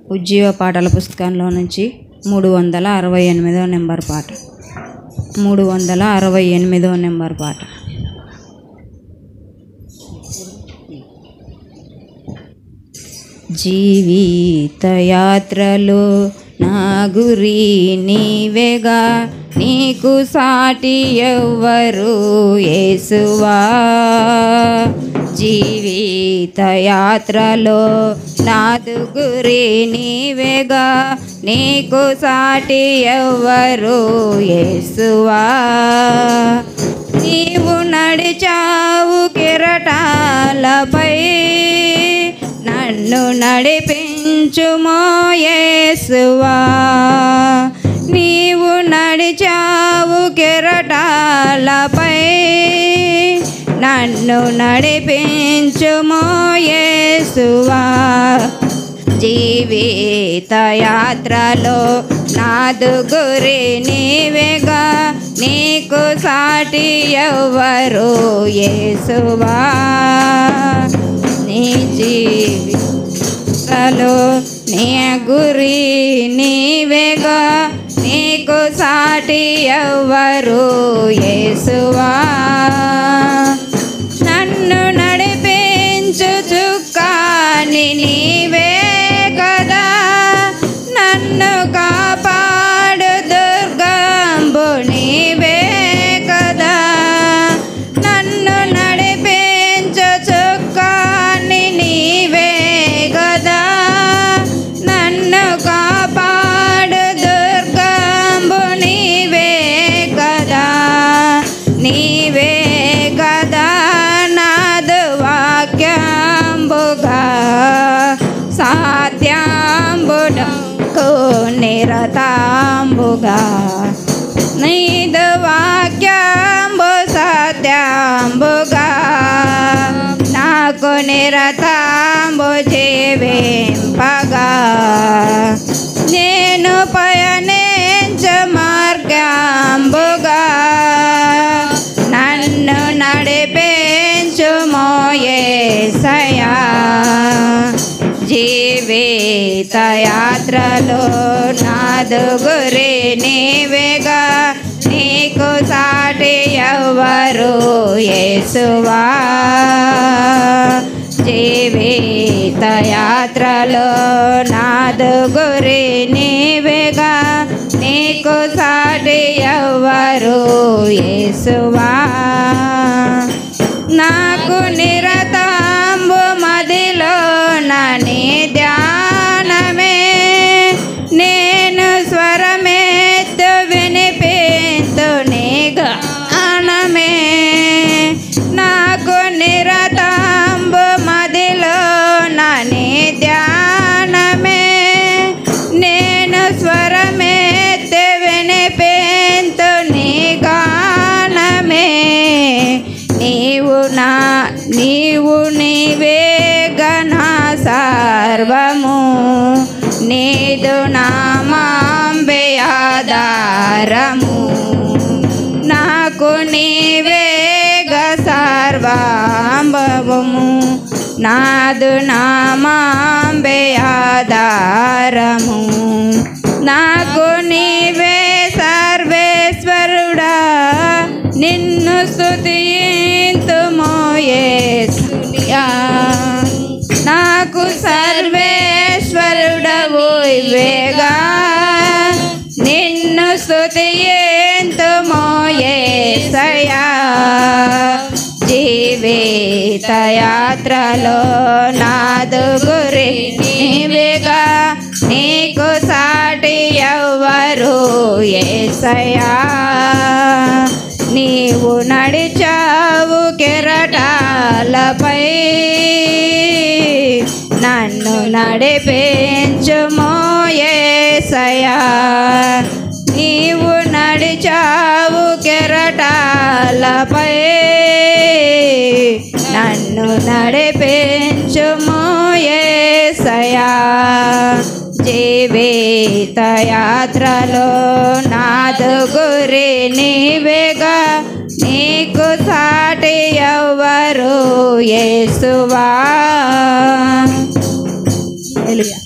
ఉజ్జీవ పాటల పుస్తకంలో నుంచి 368వ నెంబర్ పాట. 368వ నెంబర్ పాట. జీవిత యాత్రలో నా గురి నీవేగా, నీకు సాటి ఎవ్వరు యేసువా. జీవిత యాత్రలో నాదు గురి నీవేగా, నీకు సాటి ఎవ్వరు యేసువా. నీవు నడిచావు కెరటాలపై, నన్ను నడిపించుమో యేసువా. నీవు నడిచావు కెరటాలపై, నన్ను నడిపించుమో యేసువా. జీవిత యాత్రలో నాదు గురి నీవేగా, నీకు సాటి ఎవ్వరు యేసువా. నీ జీవితలో నీ గురి నీవేగా, నీకు సాటి ఎవ్వరు యేసువా. నన్ను నడిపించు చుక్కాని నీవే కదా, నన్ను కాపాడు దుర్గంబు నీవే కదా. నన్ను నడిపించు చుక్కాని నీవే కదా, నన్ను కాపాడు దుర్గంబు నీవే కదా. నీవే కదా నాదు వాక్యంబుగా, సాధ్యాంబుడకు నిరతాంబుగా. నీదు వాక్యంబు సాధ్యాంబుగా, నాకు నిరతాంబు జీవింపగా. నేను పయనించు మార్గంబుగా, నన్ను నడిపించుమో యేసయ్యా. జీవిత యాత్రలో నాదు గురి నీవేగా, నీకు సాటి ఎవ్వరు యేసువా. జీవిత యాత్రలో నాదు గురి నీవేగా, నీకు సాటి ఎవ్వరు యేసువా. నాకు నిరతాంబు మదిలో నీ ధ్యానమే, నేను స్వరమెత్తు వినిపింతు నీ గానమే. నాకు నిరతాంబు మదిలో నీ ధ్యానమే, నేను స్వరమెత్తు వినిపింతు నీ గానమే. నీవు నీవే గనా సర్వము, నీదు నామాంబే ఆధారము. నాకు నీవే గ సర్వాంబవము, నాదు నామాంబే ఆధారము. నాకు నీవే సర్వేశ్వరుడా, నిన్ను స్తుతింతుమో యేసయ్యా. నాకు సర్వేశ్వరుడవు ఇవేగా, నిన్ను స్తుతింతుమో యేసయ్యా. జీవిత యాత్రలో నాదు గురి నీవేగా, నీకు సాటి ఎవ్వరు యేసయ్యా. నీవు నడిచావు కెరటాలపై, నన్ను నడిపించుమో యేసయ్యా. నీవు నడిచావు కెరటాలపై, నన్ను నడిపించుమో యేసయ్యా. జీవిత యాత్రలో నాదు గురి నీవేగా, నీకు సాటి ఎవ్వరు యేసువా. హల్లెలూయా.